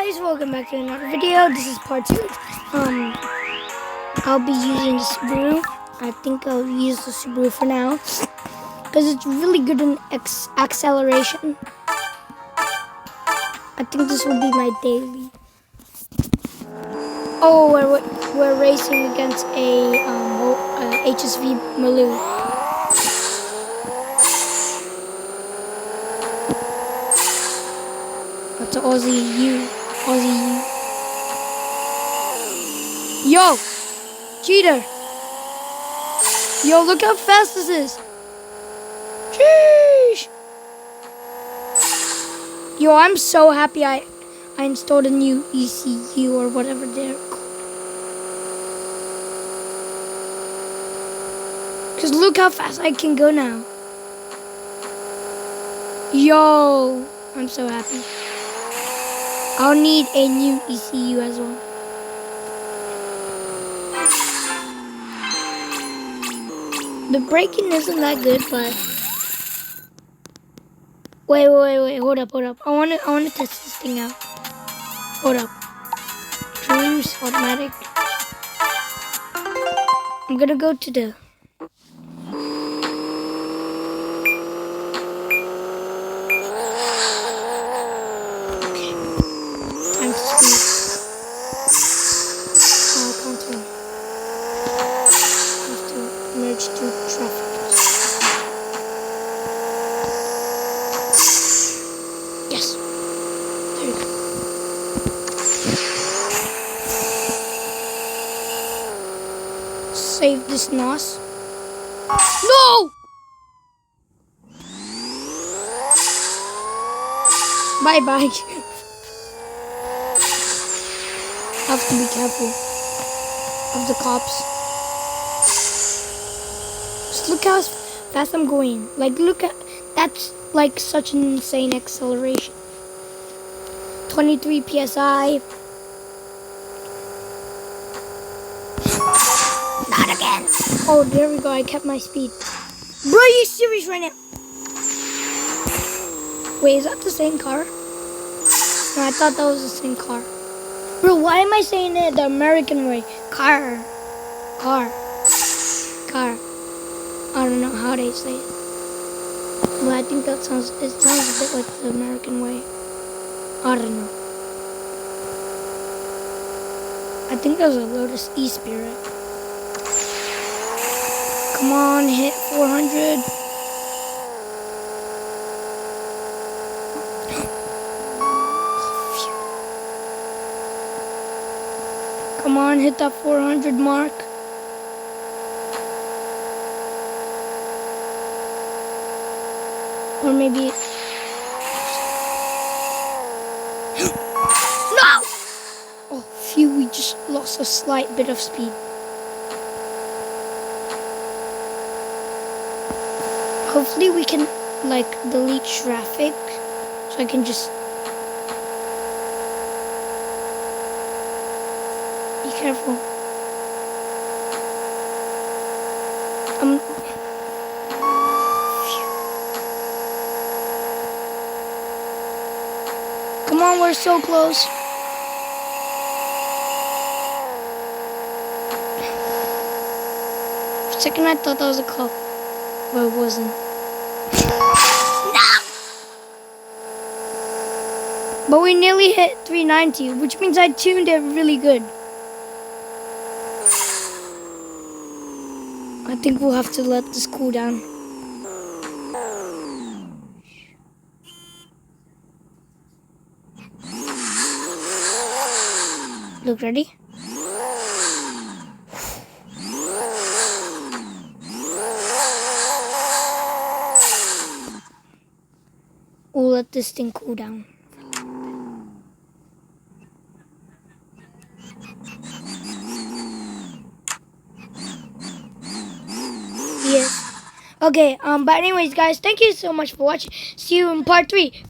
guys, welcome back to another video. This is part 2. I'll be using the Subaru. I think I'll use the Subaru for now because it's really good in acceleration. I think this will be my daily. Oh, we're racing against a HSV Maloo. That's an Aussie U. Yo! Cheater! Yo, look how fast this is! Sheesh! Yo, I'm so happy I installed a new ECU or whatever they're called. Because look how fast I can go now. Yo! I'm so happy. I'll need a new ECU as well. The braking isn't that good, but wait, hold up. I wanna test this thing out. Hold up. Cruise, automatic. I'm gonna go to the time to speed. Contour. Have to merge to traffic. Yes. There you go. Save this NOS. No! Bye. Have to be careful of the cops. Just look how fast I'm going. Like, look at that's like such an insane acceleration. 23 psi. Not again. Oh, there we go. I kept my speed. Bro, are you serious right now? Wait, is that the same car? No, I thought that was the same car. Bro, why am I saying it the American way? Car. I don't know how they say it. But I think it sounds a bit like the American way. I don't know. I think there's a Lotus E-Spirit. Come on, hit 400. Come on, hit that 400 mark. Or maybe... No! Oh, phew, we just lost a slight bit of speed. Hopefully we can, like, delete traffic. So I can just... Be careful. Come on, we're so close. For a second I thought that was a cop, but it wasn't. No! But we nearly hit 390, which means I tuned it really good. I think we'll have to let this cool down. Look, ready? We'll let this thing cool down. Yes. Okay, but anyways, guys, thank you so much for watching. See you in part 3.